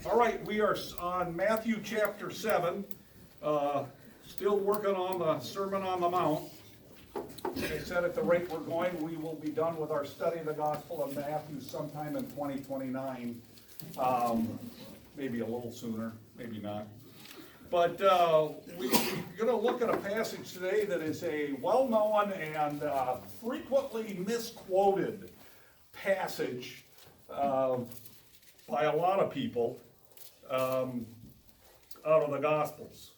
All right, we are on Matthew chapter 7, still working on the Sermon on the Mount. Like I said, at the rate we're going, we will be done with our study of the Gospel of Matthew sometime in 2029. Maybe a little sooner, maybe not. But we're going to look at a passage today that is a well-known and frequently misquoted passage by a lot of people out of the Gospels.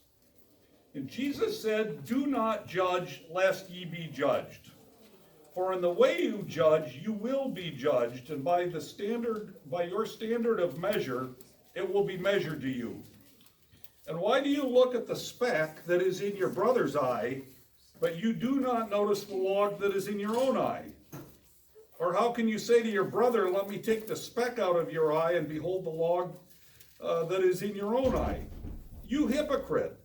And Jesus said, "Do not judge, lest ye be judged. For in the way you judge, you will be judged, and by your standard of measure, it will be measured to you. And why do you look at the speck that is in your brother's eye, but you do not notice the log that is in your own eye? Or how can you say to your brother, let me take the speck out of your eye, and behold the log that is in your own eye? You hypocrite!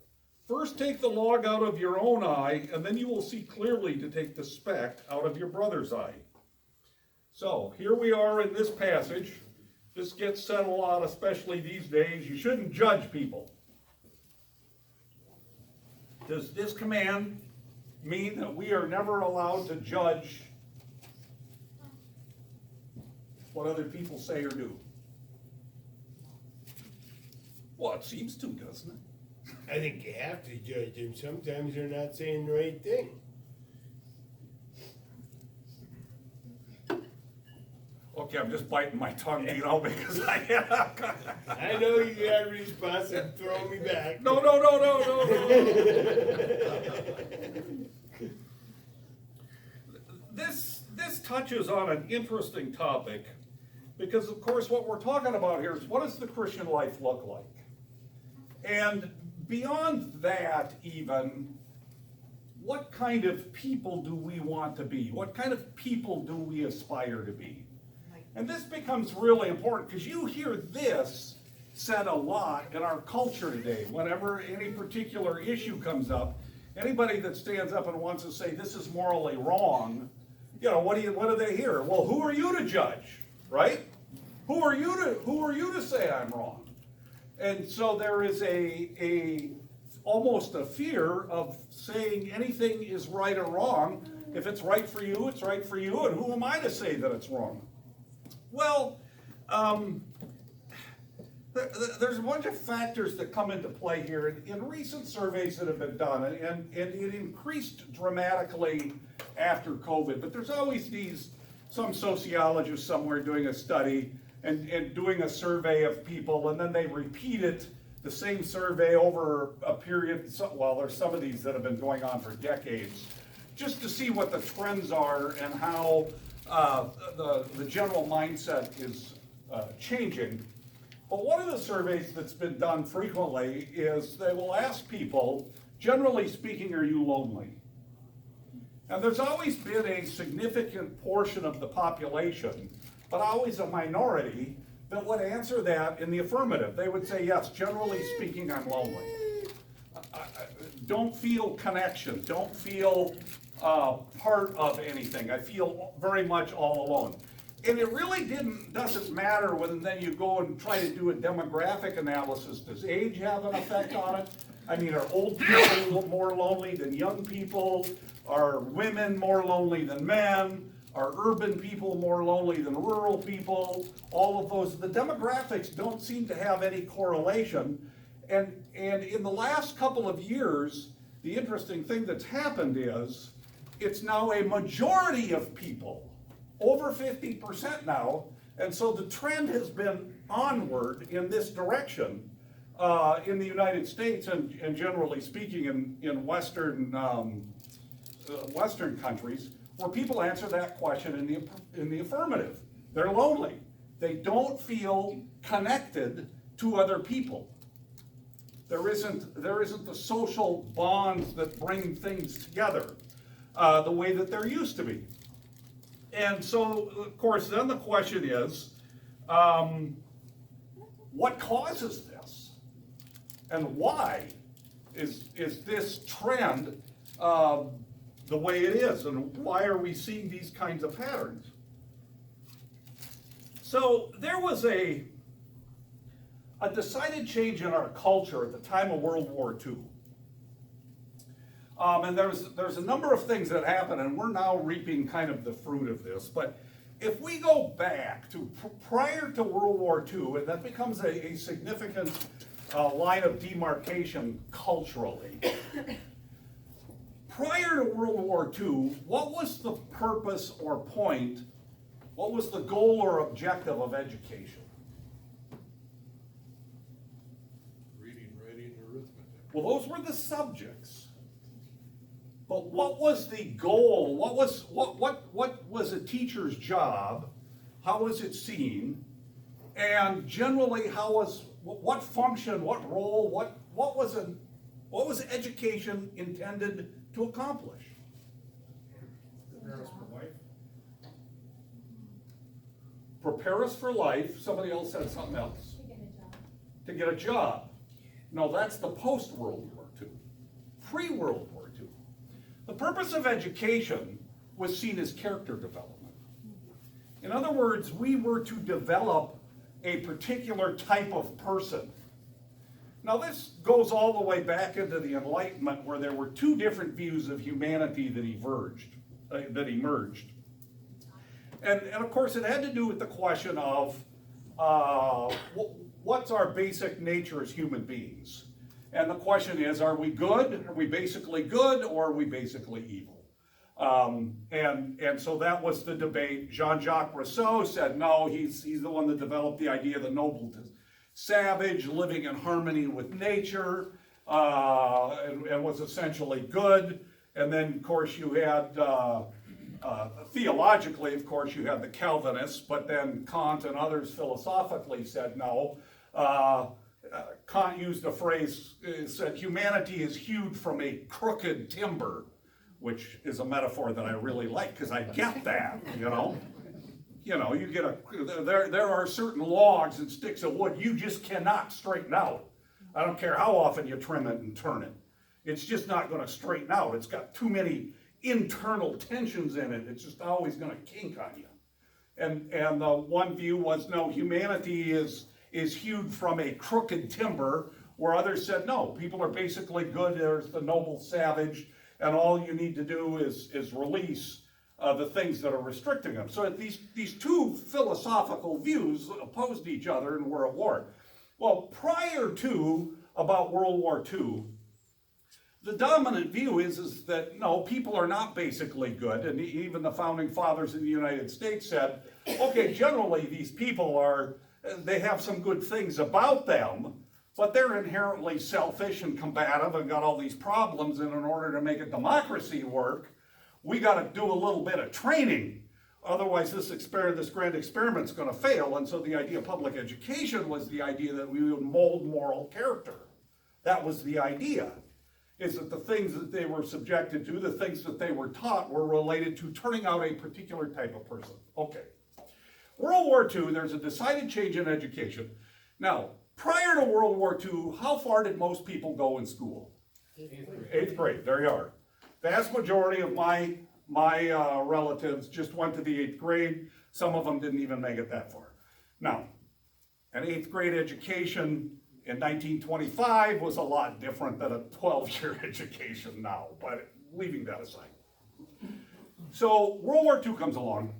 First take the log out of your own eye, and then you will see clearly to take the speck out of your brother's eye." So here we are in this passage. This gets said a lot, especially these days. You shouldn't judge people. Does this command mean that we are never allowed to judge what other people say or do? Well, it seems to, doesn't it? I think you have to judge them. Sometimes they're not saying the right thing. Okay, I'm just biting my tongue, because I know you got a response and throw me back. No. This touches on an interesting topic, because of course what we're talking about here is, what does the Christian life look like? And beyond that even, what kind of people do we want to be? What kind of people do we aspire to be? And this becomes really important, because you hear this said a lot in our culture today. Whenever any particular issue comes up, anybody that stands up and wants to say this is morally wrong, what do they hear? Well, who are you to judge, right? Who are you to say I'm wrong? And so there is almost a fear of saying anything is right or wrong. If it's right for you, it's right for you, and who am I to say that it's wrong? Well, there's a bunch of factors that come into play here. In recent surveys that have been done, and it increased dramatically after COVID, but there's always some sociologist somewhere doing a study and doing a survey of people, and then they repeat the same survey over a period. Well, there's some of these that have been going on for decades, just to see what the trends are and how the general mindset is changing. But one of the surveys that's been done frequently is they will ask people, generally speaking, are you lonely? And there's always been a significant portion of the population, but always a minority, that would answer that in the affirmative. They would say, yes, generally speaking, I'm lonely. Don't feel connection, don't feel part of anything. I feel very much all alone. And it really doesn't matter when then you go and try to do a demographic analysis. Does age have an effect on it? I mean, are old people more lonely than young people? Are women more lonely than men? Are urban people more lonely than rural people? All of those, the demographics don't seem to have any correlation. And in the last couple of years, the interesting thing that's happened is, it's now a majority of people, over 50% now, and so the trend has been onward in this direction in the United States and generally speaking in Western countries, where people answer that question in the affirmative. They're lonely. They don't feel connected to other people. There isn't the social bonds that bring things together the way that there used to be. And so, of course, then the question is, what causes this? And why is this trend the way it is? And why are we seeing these kinds of patterns? So there was a a decided change in our culture at the time of World War II. And there's a number of things that happened, and we're now reaping kind of the fruit of this. But if we go back to prior to World War II, and that becomes a significant line of demarcation culturally. Prior to World War II, what was the purpose or point, what was the goal or objective of education? Reading, writing, arithmetic. Well, those were the subjects. But what was the goal? What was a teacher's job? How was it seen? And generally, what function, what role, what was education intended to accomplish? Prepare us for life. Prepare us for life. Somebody else said something else. To get a job. To get a job. No, that's the post-World War II. Pre-World War II. The purpose of education was seen as character development. In other words, we were to develop a particular type of person. Now this goes all the way back into the Enlightenment, where there were two different views of humanity that emerged. And of course it had to do with the question of what's our basic nature as human beings? And the question is, are we good? Are we basically good, or are we basically evil? And so that was the debate. Jean-Jacques Rousseau said, no, he's the one that developed the idea of the noble to savage, living in harmony with nature, and was essentially good. And then, of course, you had, theologically, of course, you had the Calvinists, but then Kant and others philosophically said, no. Kant used a phrase, said, humanity is hewed from a crooked timber, which is a metaphor that I really like, because I get that, you know. You know, you get there are certain logs and sticks of wood you just cannot straighten out. I don't care how often you trim it and turn it. It's just not going to straighten out. It's got too many internal tensions in it. It's just always going to kink on you. And the one view was, no, humanity is hewed from a crooked timber, where others said, no, people are basically good. There's the noble savage, and all you need to do is release the things that are restricting them. So these two philosophical views opposed each other and were at war. Well, prior to about World War II, the dominant view is that, no, people are not basically good, and even the founding fathers in the United States said, okay, generally these people they have some good things about them, but they're inherently selfish and combative and got all these problems, and in order to make a democracy work, we got to do a little bit of training. Otherwise, this grand experiment's going to fail. And so the idea of public education was the idea that we would mold moral character. That was the idea, is that the things that they were subjected to, the things that they were taught, were related to turning out a particular type of person. Okay. World War II, there's a decided change in education. Now, prior to World War II, how far did most people go in school? 8th grade, there you are. Vast majority of my relatives just went to the 8th grade. Some of them didn't even make it that far. Now, an 8th grade education in 1925 was a lot different than a 12-year education now, but leaving that aside. So World War II comes along,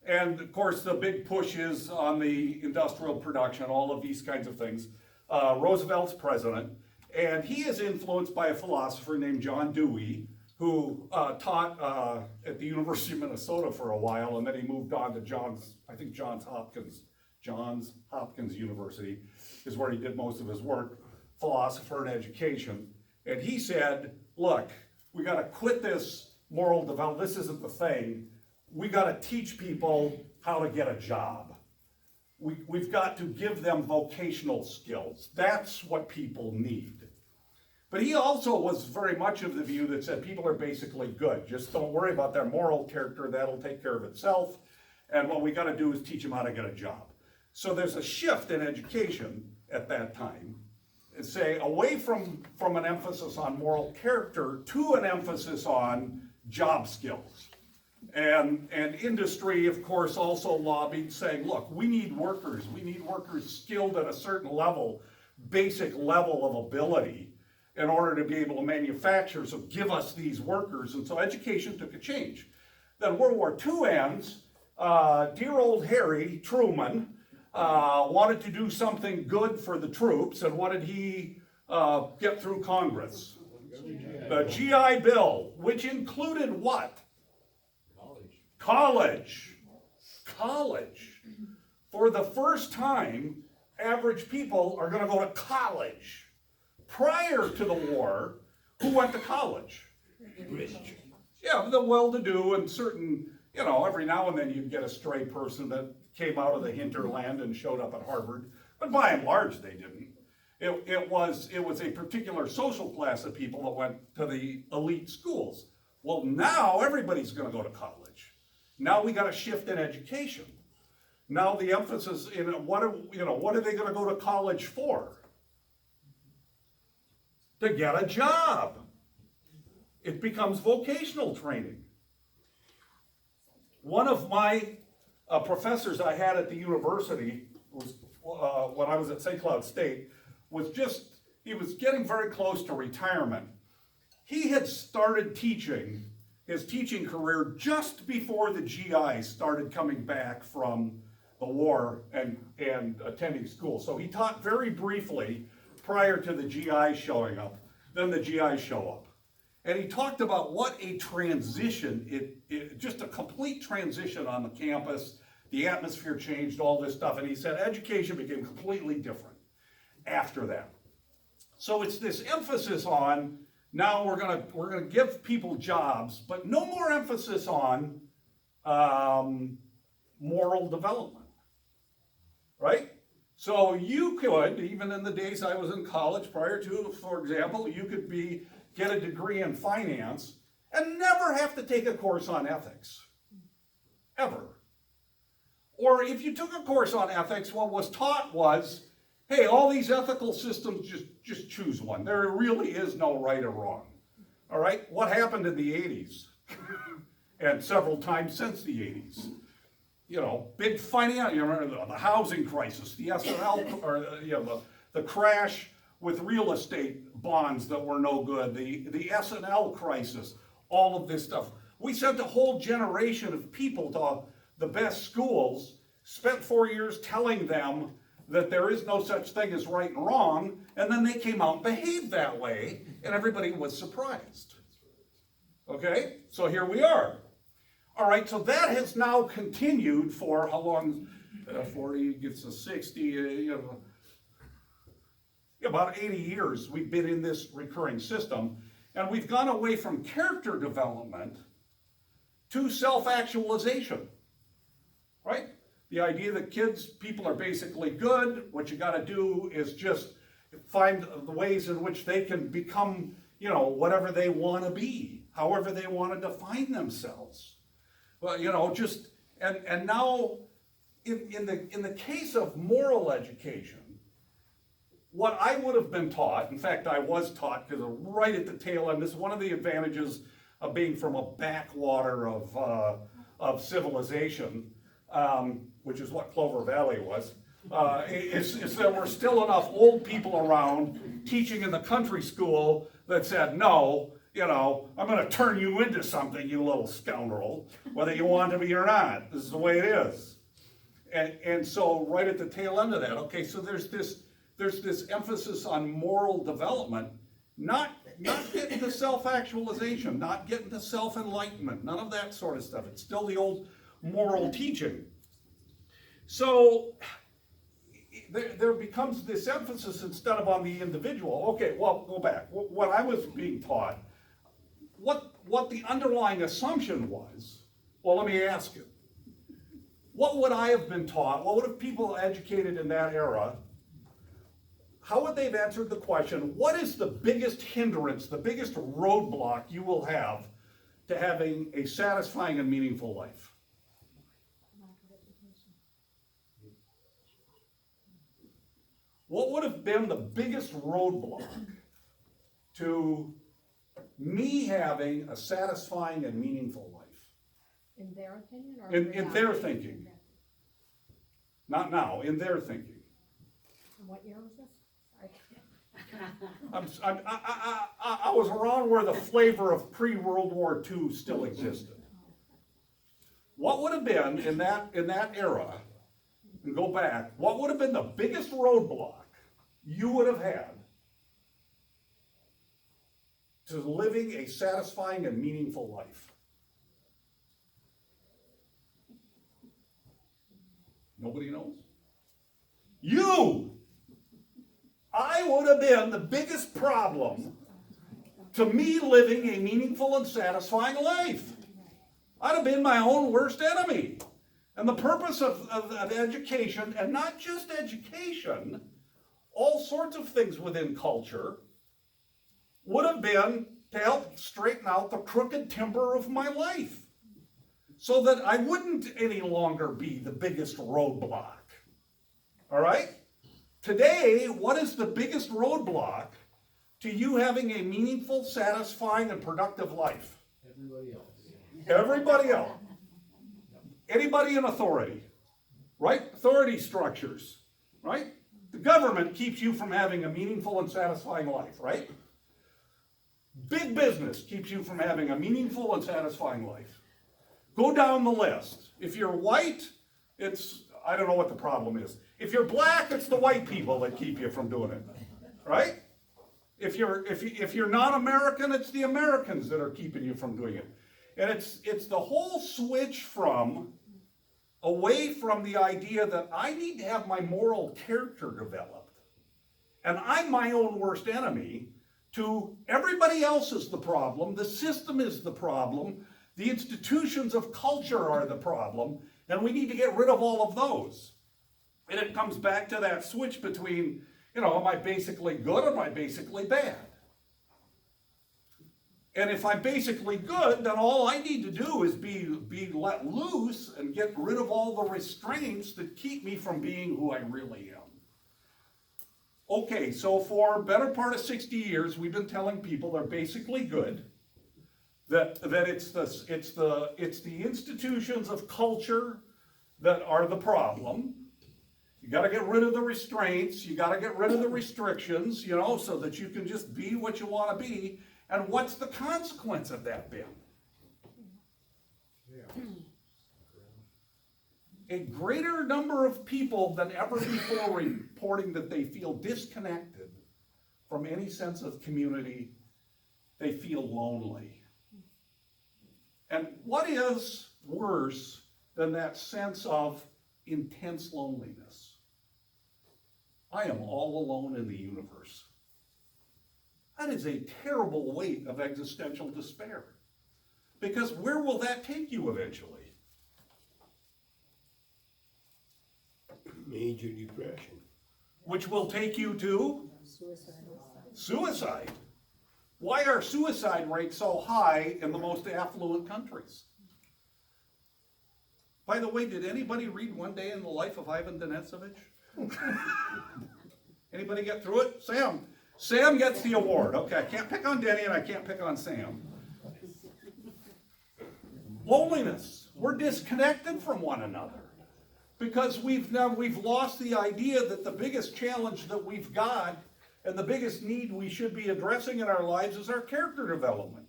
and of course the big push is on the industrial production, all of these kinds of things. Roosevelt's president, and he is influenced by a philosopher named John Dewey, who taught at the University of Minnesota for a while, and then he moved on to Johns Hopkins University is where he did most of his work, philosopher and education. And he said, look, we got to quit this moral development. This isn't the thing. We got to teach people how to get a job. We've got to give them vocational skills. That's what people need. But he also was very much of the view that said people are basically good. Just don't worry about their moral character. That'll take care of itself. And what we got to do is teach them how to get a job. So there's a shift in education at that time, and say away from an emphasis on moral character to an emphasis on job skills. And industry, of course, also lobbied, saying, look, we need workers skilled at a certain level, basic level of ability, in order to be able to manufacture, so give us these workers. And so education took a change. Then World War II ends, dear old Harry Truman wanted to do something good for the troops, and what did he get through Congress? The GI Bill, which included what? College. For the first time, average people are going to go to college. Prior to the war, who went to college? Yeah, the well-to-do and certain, every now and then you'd get a stray person that came out of the hinterland and showed up at Harvard, but by and large they didn't. It was a particular social class of people that went to the elite schools. Well, now everybody's going to go to college. Now we got a shift in education. Now the emphasis in what are they going to go to college for? To get a job. It becomes vocational training. One of my professors I had at the university was when I was at St. Cloud State he was getting very close to retirement. He had started his teaching career just before the GI started coming back from the war and attending school. So he taught very briefly prior to the GI showing up. Then the GI show up. And he talked about what a transition, just a complete transition on the campus. The atmosphere changed, all this stuff. And he said education became completely different after that. So it's this emphasis on, now we're gonna give people jobs, but no more emphasis on moral development, right? So you could, even in the days I was in college prior to, for example, you could get a degree in finance and never have to take a course on ethics, ever. Or if you took a course on ethics, what was taught was, hey, all these ethical systems, just choose one. There really is no right or wrong. All right? What happened in the 80s? And several times since the 80s? Big finance, remember the housing crisis, the S&L, or the crash with real estate bonds that were no good, the S&L crisis, all of this stuff. We sent a whole generation of people to the best schools, spent 4 years telling them that there is no such thing as right and wrong, and then they came out and behaved that way, and everybody was surprised. Okay? So here we are. All right, so that has now continued for how long? 40 gets to 60, about 80 years we've been in this recurring system, and we've gone away from character development to self-actualization, right? The idea that people are basically good, what you gotta do is just find the ways in which they can become, whatever they wanna be, however they wanna define themselves. Well, and now in the case of moral education, what I would have been taught, in fact I was taught, because right at the tail end, this is one of the advantages of being from a backwater of civilization, which is what Clover Valley was, is there were still enough old people around teaching in the country school that said, no, I'm going to turn you into something, you little scoundrel, whether you want to be or not. This is the way it is. And so right at the tail end of that, okay, so there's this emphasis on moral development, not getting to self-actualization, not getting to self-enlightenment, none of that sort of stuff. It's still the old moral teaching. So there becomes this emphasis instead of on the individual. Okay, well, go back. What I was being taught, what the underlying assumption was, well, let me ask you. What would I have been taught? What would have people educated in that era? How would they have answered the question, what is the biggest hindrance, the biggest roadblock you will have to having a satisfying and meaningful life? What would have been the biggest roadblock to me having a satisfying and meaningful life? In their opinion or? in reality? their thinking. Not now, in their thinking. And what year was this? I was around where the flavor of pre-World War II still existed. What would have been in that era, and go back, what would have been the biggest roadblock you would have had to living a satisfying and meaningful life? Nobody knows? You! I would have been the biggest problem to me living a meaningful and satisfying life. I'd have been my own worst enemy. And the purpose of education, and not just education, all sorts of things within culture, would have been to help straighten out the crooked timber of my life, so that I wouldn't any longer be the biggest roadblock. All right? Today, what is the biggest roadblock to you having a meaningful, satisfying, and productive life? Everybody else. Everybody else. Anybody in authority, right? Authority structures, right? The government keeps you from having a meaningful and satisfying life, right? Big business keeps you from having a meaningful and satisfying life. Go down the list. If you're white, I don't know what the problem is. If you're black, it's the white people that keep you from doing it, right? If you're not American, it's the Americans that are keeping you from doing it. And it's the whole switch away from the idea that I need to have my moral character developed, and I'm my own worst enemy, to everybody else is the problem, the system is the problem, the institutions of culture are the problem, and we need to get rid of all of those. And it comes back to that switch between, am I basically good or am I basically bad? And if I'm basically good, then all I need to do is be let loose and get rid of all the restraints that keep me from being who I really am. Okay, so for a better part of 60 years, we've been telling people they're basically good, that it's the institutions of culture that are the problem. You got to get rid of the restraints. You got to get rid of the restrictions, so that you can just be what you want to be. And what's the consequence of that been? Yeah. A greater number of people than ever before reporting that they feel disconnected from any sense of community. They feel lonely. And what is worse than that sense of intense loneliness? I am all alone in the universe. That is a terrible weight of existential despair. Because where will that take you eventually? Major depression. Which will take you to suicide. Why are suicide rates so high in the most affluent countries? By the way, did anybody read One Day in the Life of Ivan Denisovich? Anybody get through it? Sam gets the award. Okay, I can't pick on Denny and I can't pick on Sam. Loneliness. We're disconnected from one another because we've lost the idea that the biggest challenge that we've got and the biggest need we should be addressing in our lives is our character development.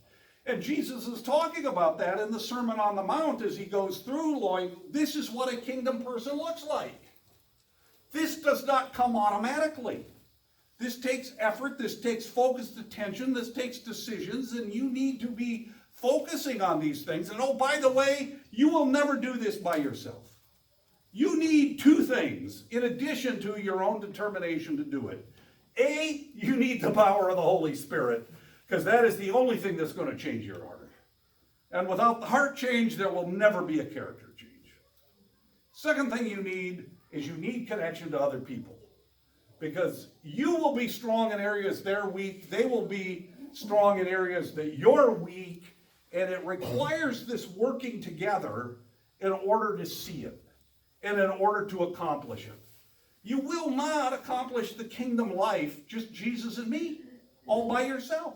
And Jesus is talking about that in the Sermon on the Mount as he goes through, this is what a kingdom person looks like. This does not come automatically. This takes effort, this takes focused attention, this takes decisions, and you need to be focusing on these things. And oh, by the way, you will never do this by yourself. You need two things in addition to your own determination to do it. A, you need the power of the Holy Spirit, because that is the only thing that's going to change your heart. And without the heart change, there will never be a character change. Second thing you need is connection to other people. Because you will be strong in areas they're weak, they will be strong in areas that you're weak, and it requires this working together in order to see it, and in order to accomplish it. You will not accomplish the kingdom life, just Jesus and me, all by yourself.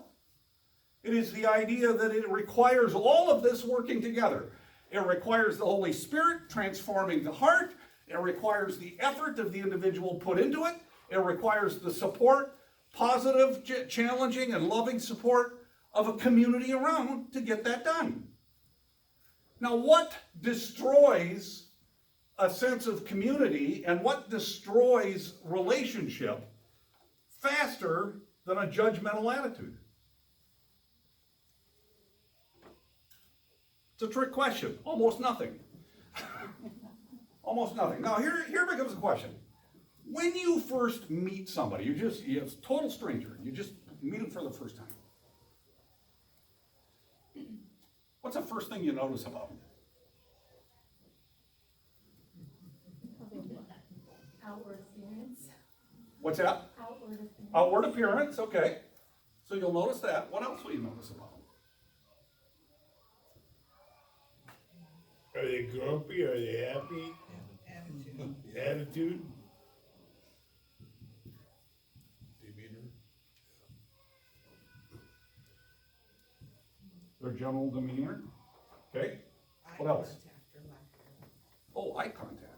It is the idea that it requires all of this working together. It requires the Holy Spirit transforming the heart. It requires the effort of the individual put into it. It requires the support, positive, challenging, and loving support of a community around to get that done. Now, what destroys a sense of community and what destroys relationship faster than a judgmental attitude? It's a trick question. Almost nothing. Almost nothing. Now, here becomes a question. When you first meet somebody, you're a total stranger, you just meet them for the first time. What's the first thing you notice about them? Outward appearance. What's that? Outward appearance. Outward appearance, okay. So you'll notice that. What else will you notice about them? Are they grumpy? Are they happy? Attitude? Demeanor. Their general demeanor, okay? What else? Oh, eye contact.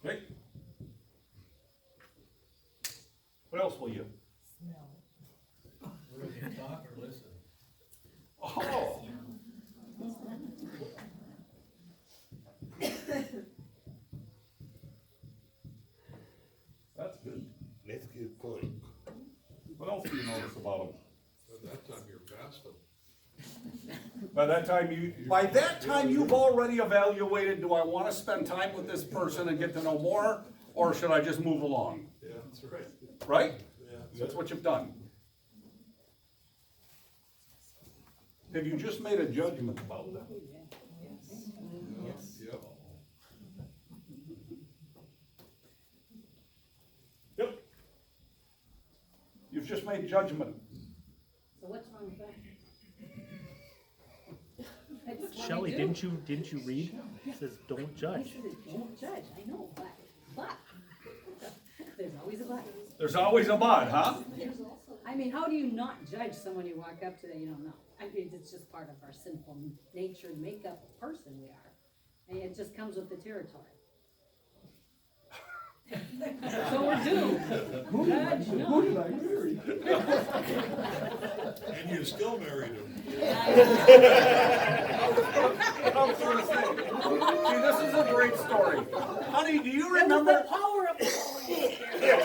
Okay. What else will you? Whether they talk or listen. Oh. That's good. That's a good point. What else do you notice about them? By that time, you're past them. By that time you've already evaluated, do I want to spend time with this person and get to know more, or should I just move along? Yeah, that's right. Right? Yeah. That's what you've done. Have you just made a judgment about them? Yep. Yep. You've just made judgment. So what's wrong with that? That's what I Shelley, do. didn't you read? It says don't I judge. said it, don't judge, I know, but, there's always a but. There's always a but, huh? I mean, how do you not judge someone you walk up to that you don't know? I mean, it's just part of our sinful nature and makeup of person we are. And it just comes with the territory. So we're doomed. Judge, no. And you still married him. I was gonna say, see, this is a great story. Honey, do you That was the remember? power of the Holy Spirit.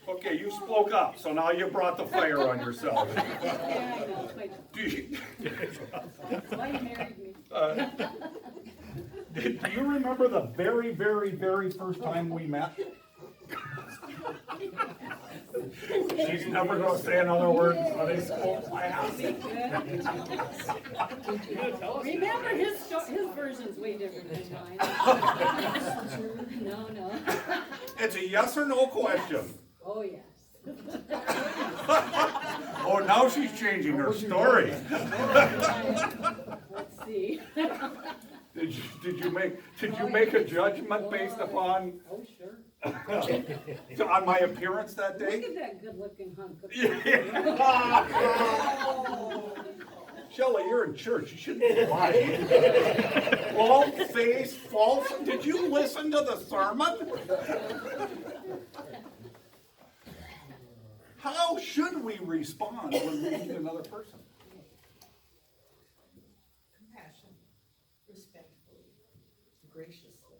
Okay, you spoke up, so now you brought the fire on yourself. Yeah, I know, it's my job. Do you, That's why you married me. do you remember the very, very, very first time we met? She's never gonna say another word, so they spoke last. Remember, his version's way different than mine. No. It's a yes or no question. Oh, yes. Oh, now she's changing her story. Let's see. Did you make a judgment based upon Oh, sure. on my appearance that Look day? at that good-looking hunk of. Shelley, you're in church. You shouldn't be lying. False. Did you listen to the sermon? How should we respond when we meet another person? Compassion, respectfully, graciously.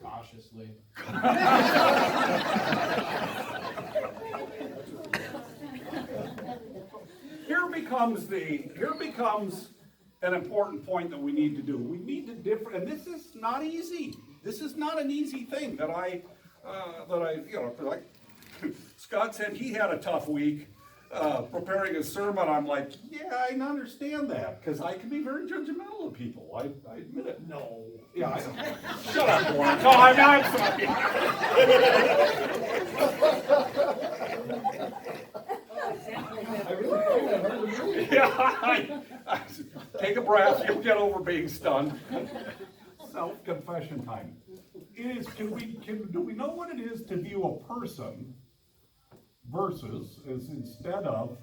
Cautiously. Here becomes an important point that we need to do. We need to differ, and this is not easy. This is not an easy thing that I, like Scott said, he had a tough week preparing his sermon. I'm like, yeah, I understand that because I can be very judgmental of people. I admit it. No. Yeah, I know. Shut up, Warren. No, I'm sorry. Yeah, take a breath. You'll get over being stunned. Self-confession time. do we know what it is to view a person versus, as instead of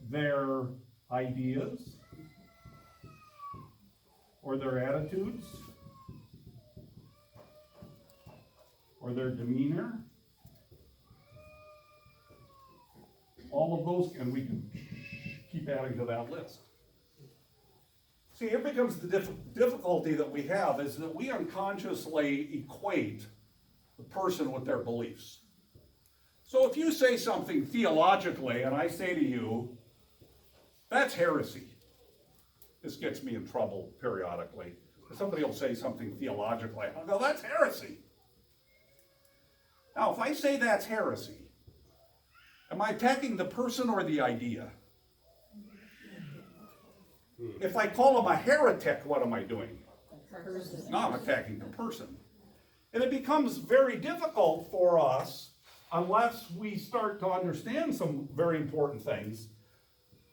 their ideas or their attitudes or their demeanor? All of those, and we can keep adding to that list. See, here becomes the difficulty that we have is that we unconsciously equate the person with their beliefs. So if you say something theologically and I say to you, that's heresy. This gets me in trouble periodically. Somebody will say something theologically, I'll go, that's heresy. Now, if I say that's heresy, am I attacking the person or the idea? If I call him a heretic, what am I doing? No, I'm attacking the person. And it becomes very difficult for us, unless we start to understand some very important things,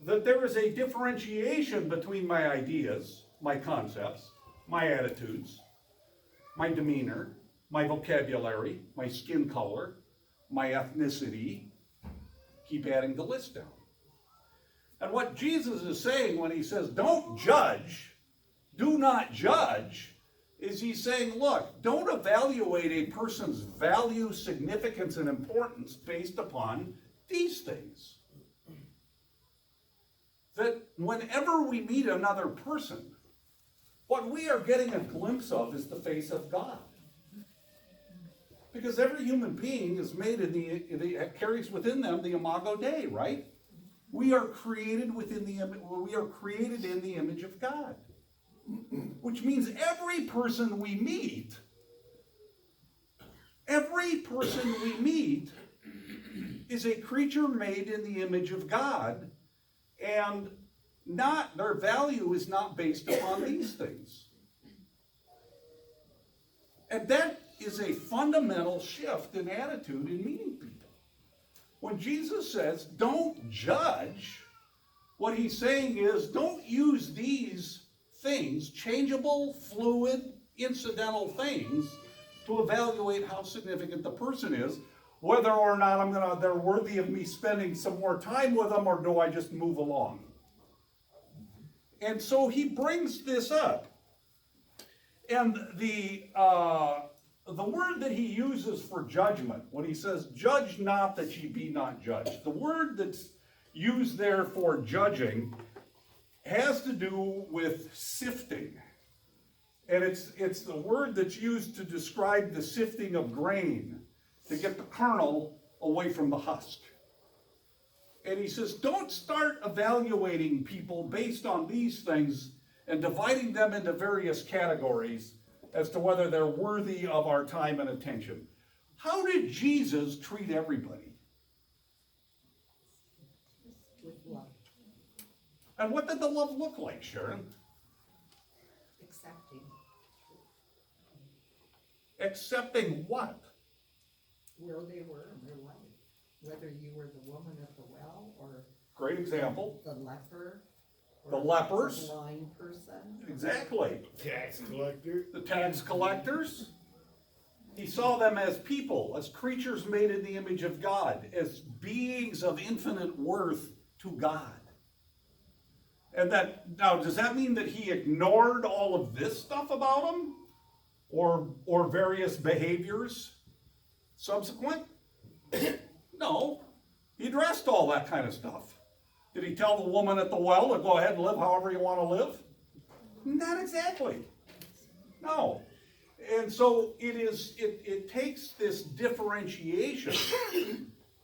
that there is a differentiation between my ideas, my concepts, my attitudes, my demeanor, my vocabulary, my skin color, my ethnicity. Keep adding the list down. And what Jesus is saying when he says, don't judge, do not judge, is he's saying, look, don't evaluate a person's value, significance, and importance based upon these things. That whenever we meet another person, what we are getting a glimpse of is the face of God. Because every human being is made carries within them the imago Dei, right? We are created in the image of God. Which means every person we meet is a creature made in the image of God, and their value is not based upon these things. And that is a fundamental shift in attitude in meeting people. When Jesus says, don't judge, what he's saying is, don't use these things, changeable, fluid, incidental things, to evaluate how significant the person is, whether or not they're worthy of me spending some more time with them, or do I just move along? And so he brings this up. And the word that he uses for judgment, when he says, judge not that ye be not judged, the word that's used there for judging has to do with sifting. And it's the word that's used to describe the sifting of grain, to get the kernel away from the husk. And he says, don't start evaluating people based on these things and dividing them into various categories as to whether they're worthy of our time and attention. How did Jesus treat everybody? With love, And what did the love look like, Sharon? accepting Accepting what? where they were in their life. Whether you were the woman at the well, or Great example. the leper, The or lepers. the blind person. Exactly. Tax collector. The tax collectors. He saw them as people, as creatures made in the image of God, as beings of infinite worth to God. And now, does that mean that he ignored all of this stuff about them? Or various behaviors subsequent? No. He addressed all that kind of stuff. Did he tell the woman at the well to go ahead and live however you want to live? Not exactly. No. And so it takes this differentiation,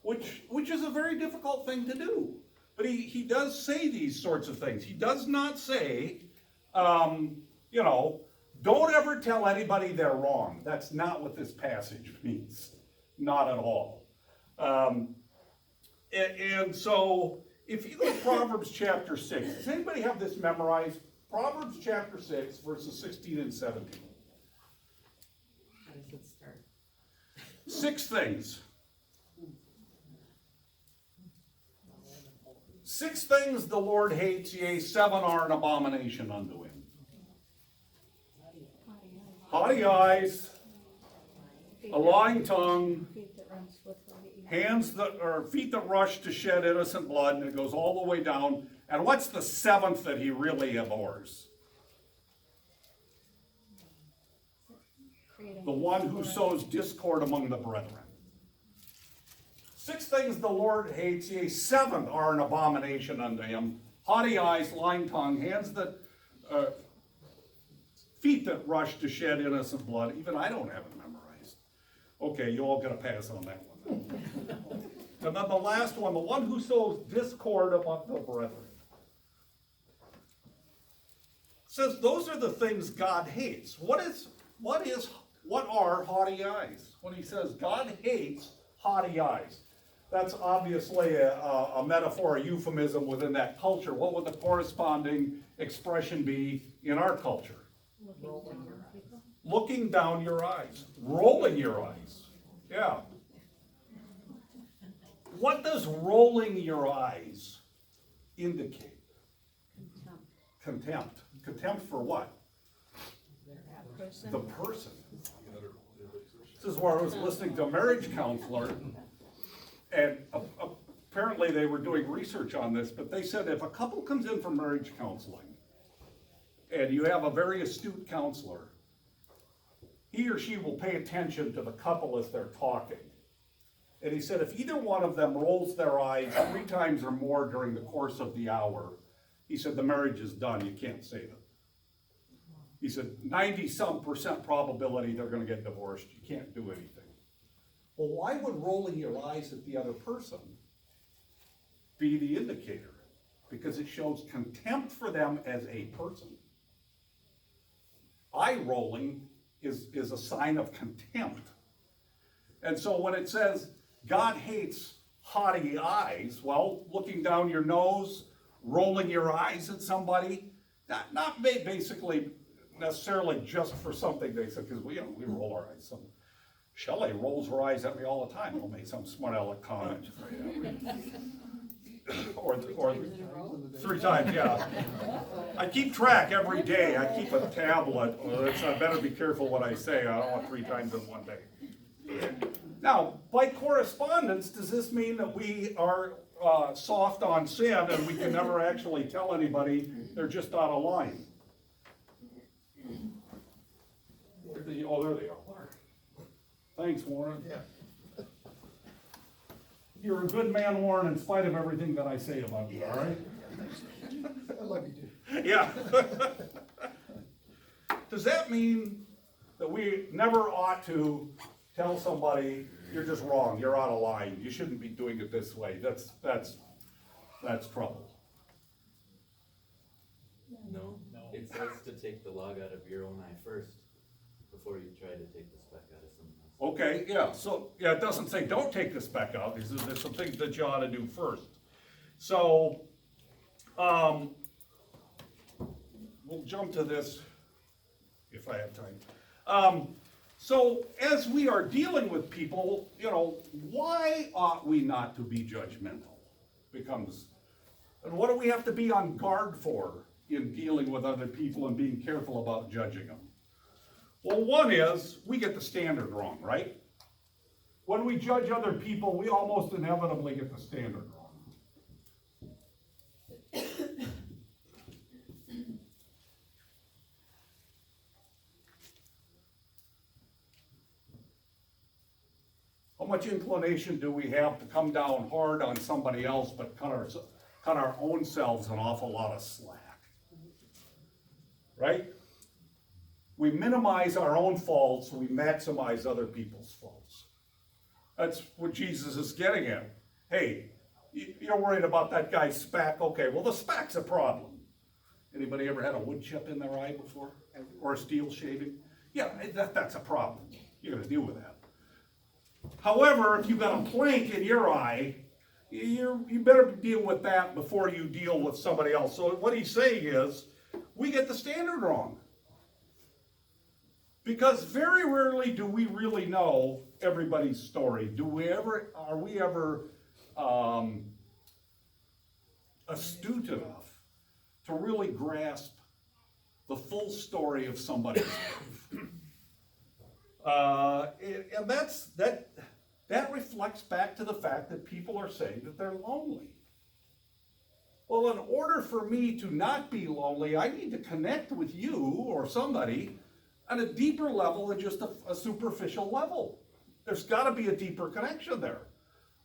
which is a very difficult thing to do. But he does say these sorts of things. He does not say, don't ever tell anybody they're wrong. That's not what this passage means. Not at all. And so, if you go to Proverbs chapter 6, does anybody have this memorized? Proverbs chapter 6, verses 16 and 17. How does it start? 6 things. 6 things the Lord hates, yea, 7 are an abomination unto him. Haughty eyes, a lying tongue, Feet that run swiftly to evil. hands that, or feet that rush to shed innocent blood, and it goes all the way down. And what's the seventh that he really abhors? Creating The one who discord. sows discord among the brethren. 6 things the Lord hates, yea, 7 are an abomination unto him. Haughty eyes, lying tongue, hands that, feet that rush to shed innocent blood. Even I don't have it memorized. Okay, you all got to pass on that one. And then the last one, the one who sows discord among the brethren. Says those are the things God hates. What are haughty eyes? When he says God hates haughty eyes, that's obviously a metaphor, a euphemism within that culture. What would the corresponding expression be in our culture? Looking down on people. Looking down your eyes, rolling your eyes. Yeah. What does rolling your eyes indicate? Contempt. Contempt for what? Person. The person. This is where I was listening to a marriage counselor, and apparently they were doing research on this, but they said if a couple comes in for marriage counseling, and you have a very astute counselor, he or she will pay attention to the couple as they're talking. And he said if either one of them rolls their eyes 3 times or more during the course of the hour, he said the marriage is done, you can't save it. He said 90-some% probability they're gonna get divorced, you can't do anything. Well, why would rolling your eyes at the other person be the indicator? Because it shows contempt for them as a person. Eye rolling is a sign of contempt. And so when it says God hates haughty eyes, well, looking down your nose, rolling your eyes at somebody, not basically necessarily just for something they said, because we roll our eyes. Shelley rolls her eyes at me all the time. I'll make some smart aleck comment. or 3 times, yeah. I keep track every day. I keep a tablet. I better be careful what I say. I don't want 3 times in one day. Now, by correspondence, does this mean that we are soft on sin and we can never actually tell anybody they're just out of line? Oh, there they are. Thanks, Warren. Yeah. You're a good man, Warren, in spite of everything that I say about you, all right? I love you too. Yeah. Does that mean that we never ought to tell somebody, you're just wrong, you're out of line, you shouldn't be doing it this way? That's trouble. No, it says to take the log out of your own eye first, before you try to take the speck out of someone else. Okay, yeah, so, yeah, it doesn't say don't take the speck out, there's some things that you ought to do first. So, we'll jump to this, if I have time. So, as we are dealing with people, why ought we not to be judgmental? And what do we have to be on guard for in dealing with other people and being careful about judging them? Well, one is, we get the standard wrong, right? When we judge other people, we almost inevitably get the standard wrong. How much inclination do we have to come down hard on somebody else, but cut our own selves an awful lot of slack? Right? We minimize our own faults, we maximize other people's faults. That's what Jesus is getting at. Hey, you're worried about that guy's speck. Okay, well, the speck's a problem. Anybody ever had a wood chip in their eye before? Or a steel shaving? Yeah, that's a problem. You're gonna deal with that. However, if you've got a plank in your eye, you better deal with that before you deal with somebody else. So what he's saying is, we get the standard wrong. Because very rarely do we really know everybody's story. Are we ever astute enough to really grasp the full story of somebody's life? And that reflects back to the fact that people are saying that they're lonely. Well, in order for me to not be lonely, I need to connect with you or somebody on a deeper level than just a superficial level. There's gotta be a deeper connection there.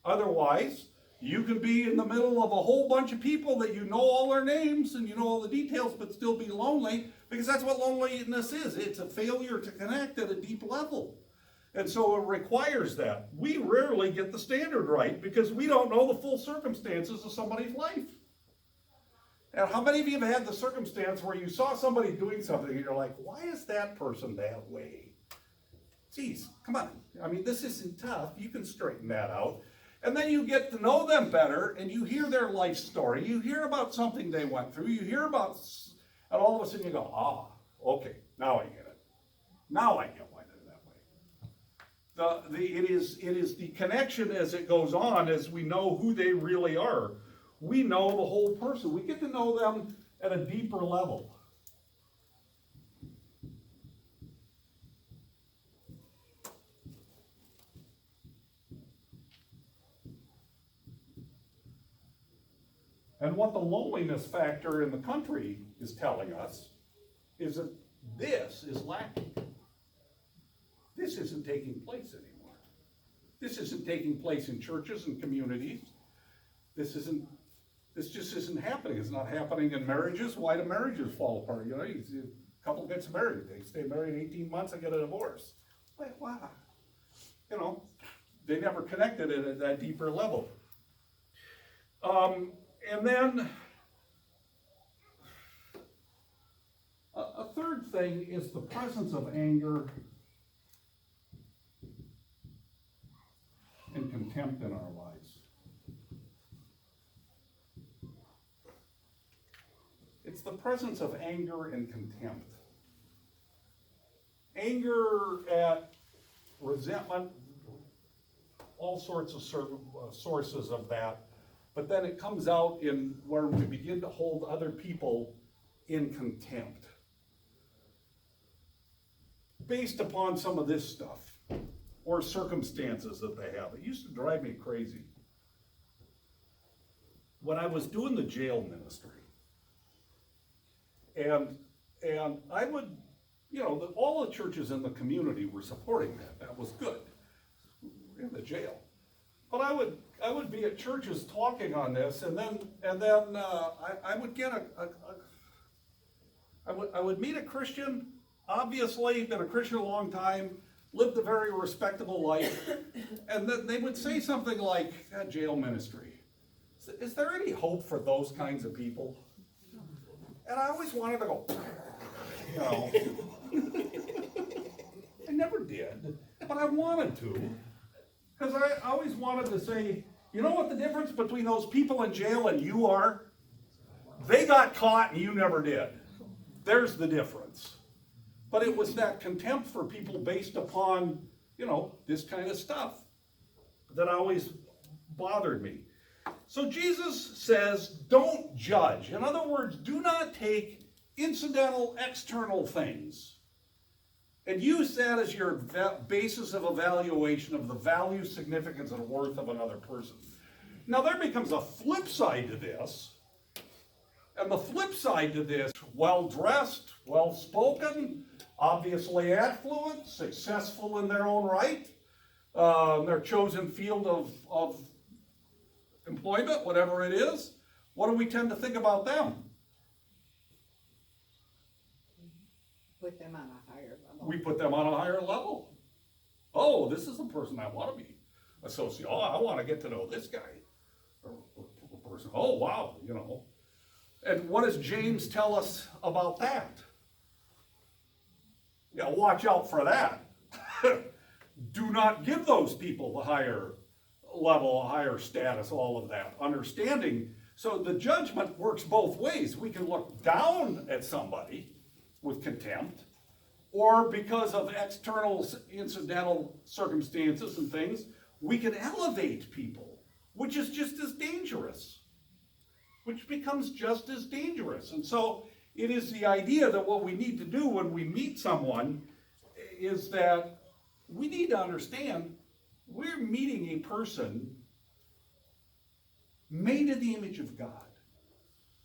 Otherwise, you can be in the middle of a whole bunch of people that you know all their names and you know all the details, but still be lonely, because that's what loneliness is. It's a failure to connect at a deep level. And so it requires that. We rarely get the standard right because we don't know the full circumstances of somebody's life. And how many of you have had the circumstance where you saw somebody doing something and you're like, why is that person that way? Geez, come on. I mean, this isn't tough. You can straighten that out. And then you get to know them better and you hear their life story. You hear about something they went through. You hear about, and all of a sudden you go, okay, now I get it. Now I get why they're that way. It is the connection as it goes on, as we know who they really are. We know the whole person. We get to know them at a deeper level. And what the loneliness factor in the country is telling us is that this is lacking. This isn't taking place anymore. This isn't taking place in churches and communities. This just isn't happening. It's not happening in marriages. Why do marriages fall apart? You know, a couple gets married. They stay married 18 months and get a divorce. Like, wow. You know, they never connected it at that deeper level. And then a third thing is the presence of anger and contempt in our lives. It's the presence of anger and contempt. Anger at resentment, all sorts of sources of that. But then it comes out in where we begin to hold other people in contempt based upon some of this stuff or circumstances that they have. It used to drive me crazy. When I was doing the jail ministry, and I would, you know, all the churches in the community were supporting that. That was good. In the jail. But I would be at churches talking on this, and then I would get I would meet a Christian, obviously been a Christian a long time, lived a very respectable life, and then they would say something like, jail ministry. Is there any hope for those kinds of people? And I always wanted to go, you know. I never did, but I wanted to. Because I always wanted to say, you know what the difference between those people in jail and you are? They got caught and you never did. There's the difference. But it was that contempt for people based upon, you know, this kind of stuff that always bothered me. So Jesus says, don't judge. In other words, do not take incidental, external things and use that as your basis of evaluation of the value, significance, and worth of another person. Now there becomes a flip side to this. And the flip side to this, well-dressed, well-spoken, obviously affluent, successful in their own right, their chosen field of employment, whatever it is, what do we tend to think about them? Put them on a higher level. We put them on a higher level. Oh, this is the person I want to be associated. Oh, I want to get to know this guy. Or person. Oh, wow, you know. And what does James tell us about that? Yeah, watch out for that. Do not give those people the higher level, higher status, all of that. Understanding. So the judgment works both ways. We can look down at somebody with contempt, or because of external, incidental circumstances and things, we can elevate people, which is just as dangerous. Which becomes just as dangerous. And so it is the idea that what we need to do when we meet someone is that we need to understand, we're meeting a person made in the image of God,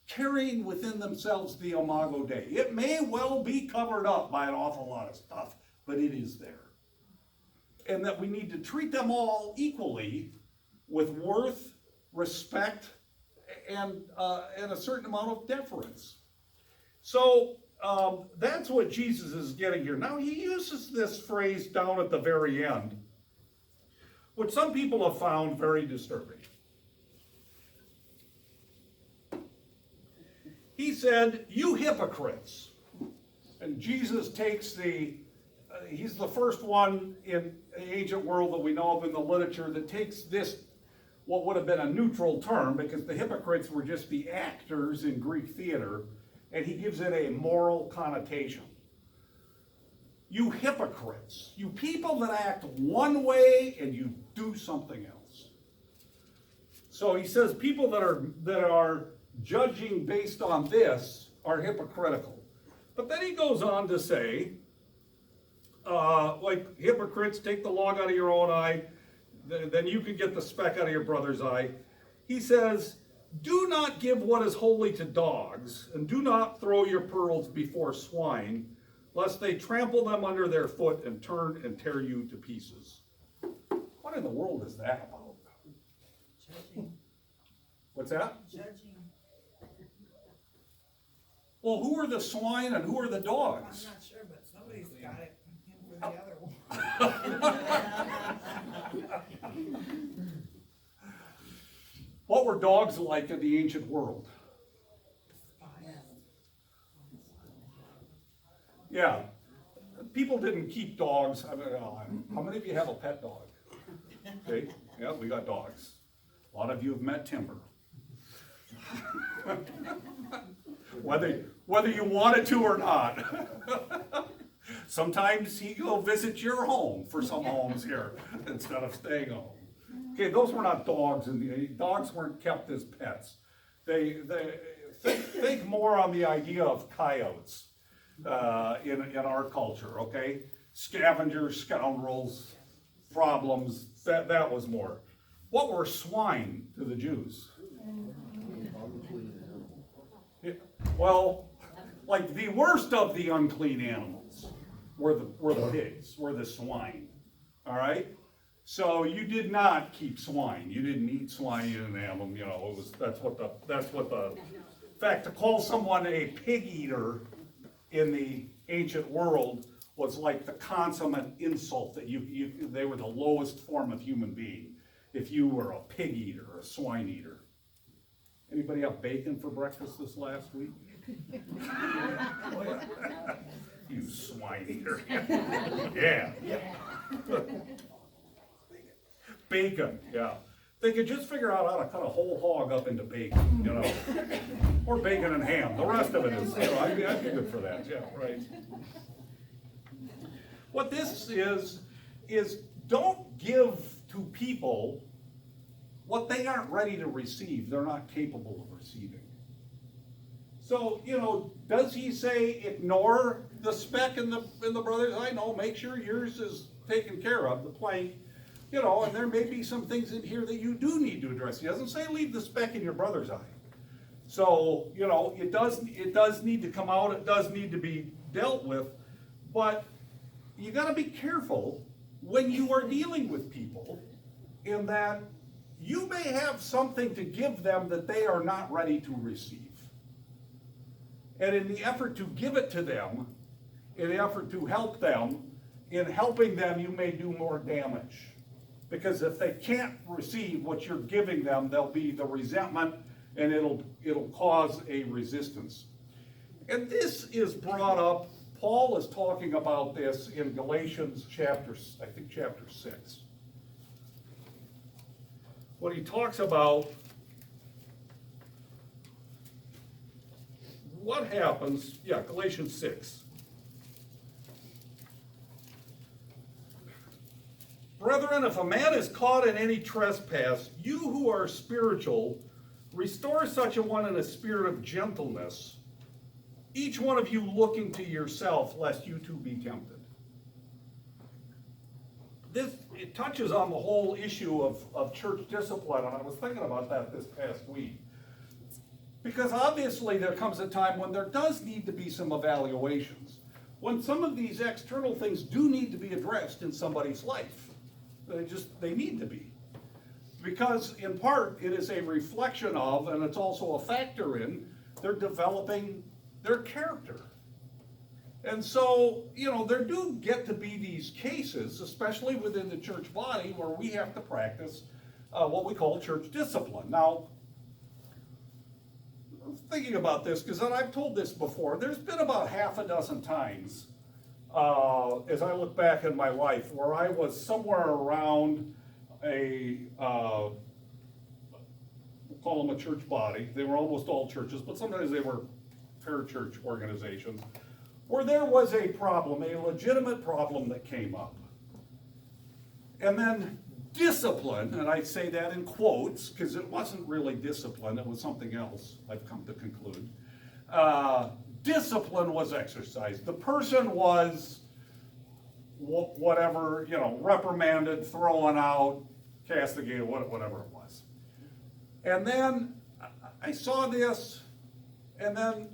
carrying within themselves the Imago Dei. It may well be covered up by an awful lot of stuff, but it is there. And that we need to treat them all equally with worth, respect, and a certain amount of deference. So that's what Jesus is getting here. Now he uses this phrase down at the very end, which some people have found very disturbing. He said, "You hypocrites." And Jesus takes he's the first one in the ancient world that we know of in the literature that takes this, what would have been a neutral term, because the hypocrites were just the actors in Greek theater, and he gives it a moral connotation. You hypocrites, you people that act one way and you do something else. So he says people that are judging based on this are hypocritical. But then he goes on to say, like hypocrites, take the log out of your own eye, then you can get the speck out of your brother's eye. He says, do not give what is holy to dogs, and do not throw your pearls before swine, lest they trample them under their foot and turn and tear you to pieces. What in the world is that about? Judging. What's that? Judging. Well, who are the swine and who are the I'm dogs? not sure, but somebody's got it in for the other one. What were dogs like in the ancient world? Yeah, people didn't keep dogs. I mean, how many of you have a pet dog? Okay, yeah, we got dogs. A lot of you have met Timber. Whether you wanted to or not. Sometimes he go visit your home for some homes here instead of staying home. Okay, those were not dogs, and dogs weren't kept as pets. They think more on the idea of coyotes in our culture. Okay, scavengers, scoundrels, problems. That was more. What were swine to the Jews? Yeah, well, like the worst of the unclean animals were the pigs, were the swine. All right. So you did not keep swine. You didn't eat swine. You didn't have them. You know, that's what the. In fact, to call someone a pig eater in the ancient world was like the consummate insult that they were the lowest form of human being. If you were a pig eater, a swine eater. Anybody have bacon for breakfast this last week? You swine eater. Yeah. Bacon, yeah. They could just figure out how to cut a whole hog up into bacon, you know. Or bacon and ham. The rest of it is, you know, I'd be good for that, yeah, right. What this is don't give to people what they aren't ready to receive, they're not capable of receiving. So, you know, does he say ignore the speck in the brother's eye? No, make sure yours is taken care of, the plank. You know, and there may be some things in here that you do need to address. He doesn't say leave the speck in your brother's eye. So, you know, it does need to come out, it does need to be dealt with, but you gotta be careful when you are dealing with people in that you may have something to give them that they are not ready to receive. And in the effort to give it to them, in the effort to help them, in helping them, you may do more damage. Because if they can't receive what you're giving them, there'll be the resentment and it'll cause a resistance. And this is brought up, Paul is talking about this in Galatians chapter 6. When he talks about what happens, Galatians 6. Brethren, if a man is caught in any trespass, you who are spiritual, restore such a one in a spirit of gentleness, each one of you looking to yourself, lest you too be tempted. it touches on the whole issue of church discipline, and I was thinking about that this past week. Because obviously there comes a time when there does need to be some evaluations. When some of these external things do need to be addressed in somebody's life. They need to be. Because in part, it is a reflection of, and it's also a factor in, they're developing their character. And so, there do get to be these cases, especially within the church body, where we have to practice what we call church discipline. Now, I was thinking about this, because I've told this before, there's been about half a dozen times, as I look back in my life, where I was somewhere around we'll call them a church body. They were almost all churches, but sometimes they were parachurch organizations, where there was a problem, a legitimate problem that came up. And then discipline, and I say that in quotes, because it wasn't really discipline, it was something else, I've come to conclude. Discipline was exercised. The person was whatever, reprimanded, thrown out, castigated, whatever it was. And then I saw this, and then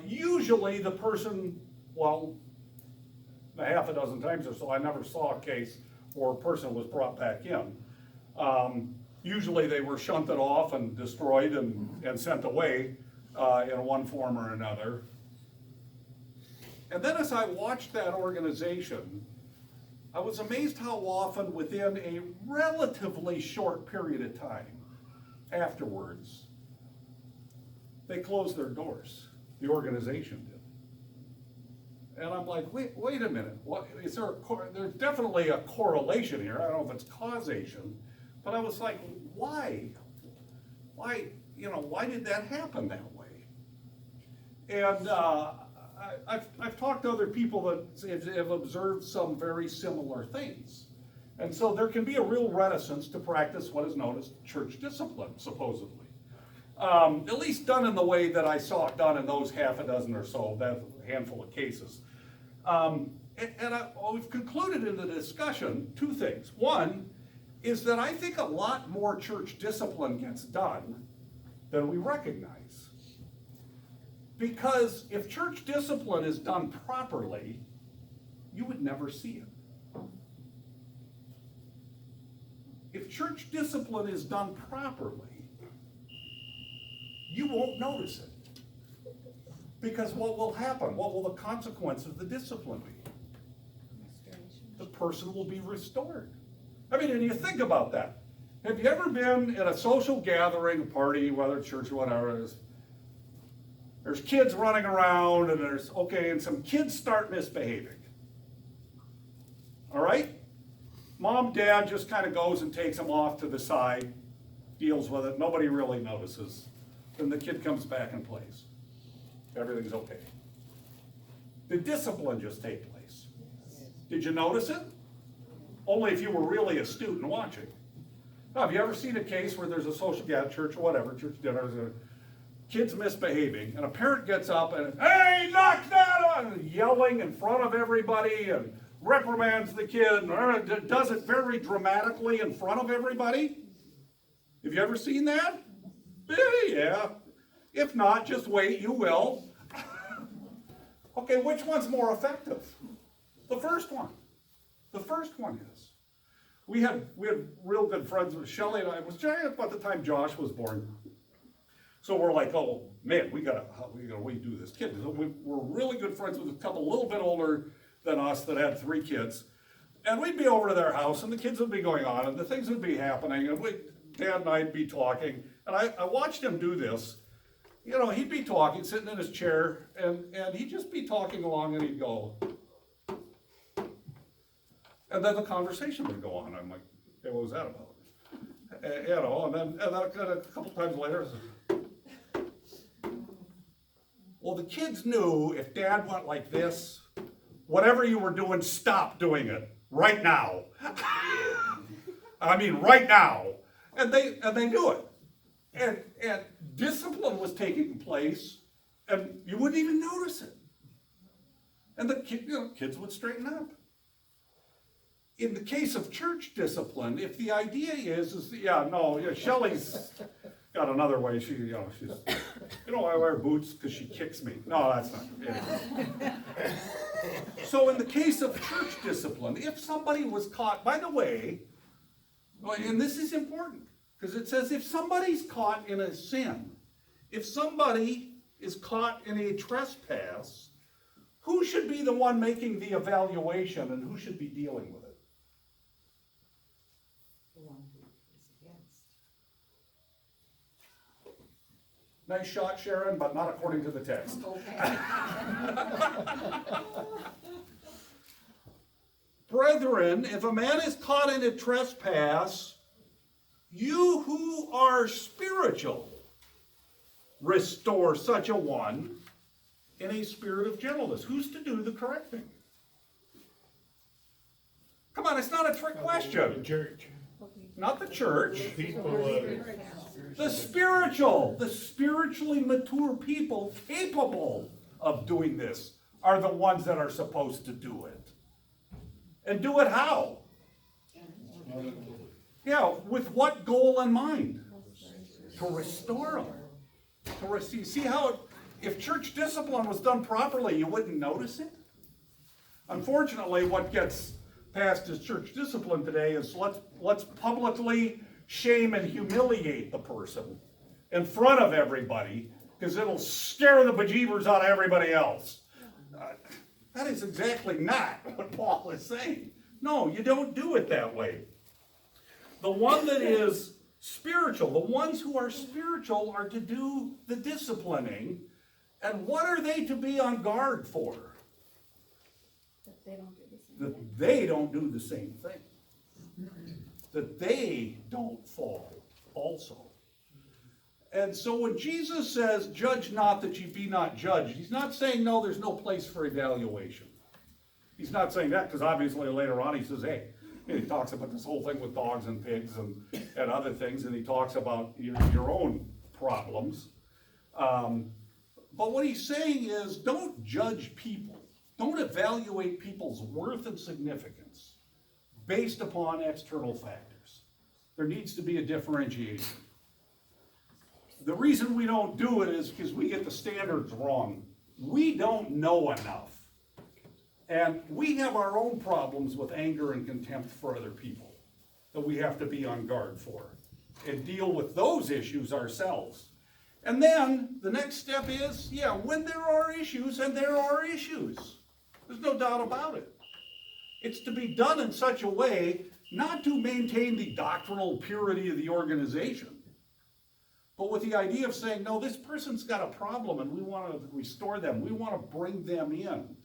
usually the person, a half a dozen times or so, I never saw a case where a person was brought back in. Usually they were shunted off and destroyed and sent away in one form or another. And then as I watched that organization, I was amazed how often within a relatively short period of time afterwards, they closed their doors. The organization did. And I'm like, wait a minute. What is there? There's definitely a correlation here. I don't know if it's causation, but I was like, why? Why did that happen that way? And I've talked to other people that have observed some very similar things. And so there can be a real reticence to practice what is known as church discipline, supposedly. At least done in the way that I saw it done in those half a dozen or so, that handful of cases. We've concluded in the discussion two things. One is that I think a lot more church discipline gets done than we recognize. Because if church discipline is done properly, you would never see it. If church discipline is done properly, you won't notice it. Because what will happen? What will the consequence of the discipline be? The person will be restored. I mean, and you think about that. Have you ever been at a social gathering, a party, whether it's church or whatever it is? There's kids running around, and some kids start misbehaving. All right? Mom, dad just kind of goes and takes them off to the side, deals with it. Nobody really notices. Then the kid comes back and plays. Everything's okay. Did discipline just take place? Did you notice it? Only if you were really astute and watching. Now, have you ever seen a case where there's a social gathering, church or whatever, church dinner, kids misbehaving, and a parent gets up and, hey, knock that on, yelling in front of everybody and reprimands the kid, and does it very dramatically in front of everybody? Have you ever seen that? Yeah. If not, just wait, you will. Okay, which one's more effective? The first one. The first one is. We had real good friends with Shelley and I. It was about the time Josh was born. So we're like, oh man, we gotta redo this kid. So we're really good friends with a couple a little bit older than us that had 3 kids. And we'd be over to their house and the kids would be going on and the things would be happening and Dad and I'd be talking. And I watched him do this. He'd be talking, sitting in his chair, and he'd just be talking along and he'd go. And then the conversation would go on. I'm like, hey, what was that about? And then a couple times later, well, the kids knew if Dad went like this, whatever you were doing, stop doing it right now. I mean, right now. And they knew it. And discipline was taking place, and you wouldn't even notice it. And the kids would straighten up. in the case of church discipline, if the idea is Shelley's got another way, she's, I wear boots because she kicks me. No, that's not, anyway. So in the case of church discipline, if somebody was caught, by the way, and this is important, because it says if somebody's caught in a sin, if somebody is caught in a trespass, who should be the one making the evaluation and who should be dealing with it? The one who is against. Nice shot, Sharon, but not according to the text. Okay. Brethren, if a man is caught in a trespass, you who are spiritual, restore such a one in a spirit of gentleness. Who's to do the correcting? Come on, it's not a trick The question. church, Not the church. people, The spiritually mature people capable of doing this are the ones that are supposed to do it. And do it how? Yeah, with what goal in mind? To restore them. See how, if church discipline was done properly, you wouldn't notice it? Unfortunately, what gets passed as church discipline today is let's publicly shame and humiliate the person in front of everybody, because it'll scare the bejeebers out of everybody else. That is exactly not what Paul is saying. No, you don't do it that way. The one that is spiritual, the ones who are spiritual are to do the disciplining. And what are they to be on guard for? That they don't do the same That thing. they don't do the same thing. That they don't fall also. And so when Jesus says, judge not that ye be not judged, he's not saying, no, there's no place for evaluation. He's not saying that, because obviously later on he says, hey, he talks about this whole thing with dogs and pigs and other things, and he talks about your own problems. But what he's saying is, don't judge people. Don't evaluate people's worth and significance based upon external factors. There needs to be a differentiation. The reason we don't do it is because we get the standards wrong. We don't know enough. And we have our own problems with anger and contempt for other people that we have to be on guard for and deal with those issues ourselves. And then the next step is, when there are issues, and there are issues, there's no doubt about it. It's to be done in such a way not to maintain the doctrinal purity of the organization, but with the idea of saying, no, this person's got a problem and we want to restore them. We want to bring them in.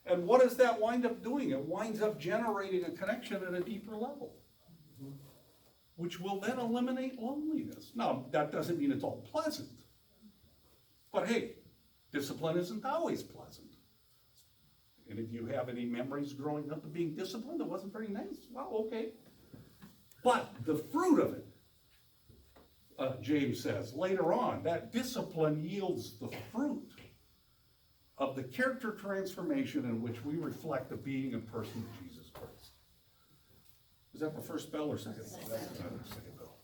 And what does that wind up doing? It winds up generating a connection at a deeper level, which will then eliminate loneliness. Now, that doesn't mean it's all pleasant. But hey, discipline isn't always pleasant. And if you have any memories growing up of being disciplined that wasn't very nice, well, okay. But the fruit of it, James says, later on, that discipline yields the fruit of the character transformation in which we reflect the being and person of Jesus Christ. Is that the first bell or second bell? That's the second bell.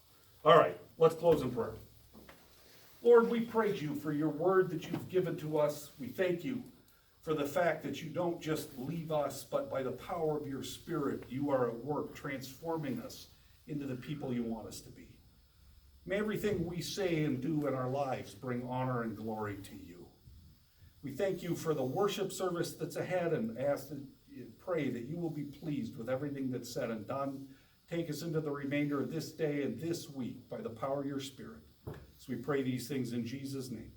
All right, let's close in prayer. Lord, we praise you for your word that you've given to us. We thank you for the fact that you don't just leave us, but by the power of your Spirit, you are at work transforming us into the people you want us to be. May everything we say and do in our lives bring honor and glory to you. We thank you for the worship service that's ahead and pray that you will be pleased with everything that's said and done. Take us into the remainder of this day and this week by the power of your Spirit. So we pray these things in Jesus' name.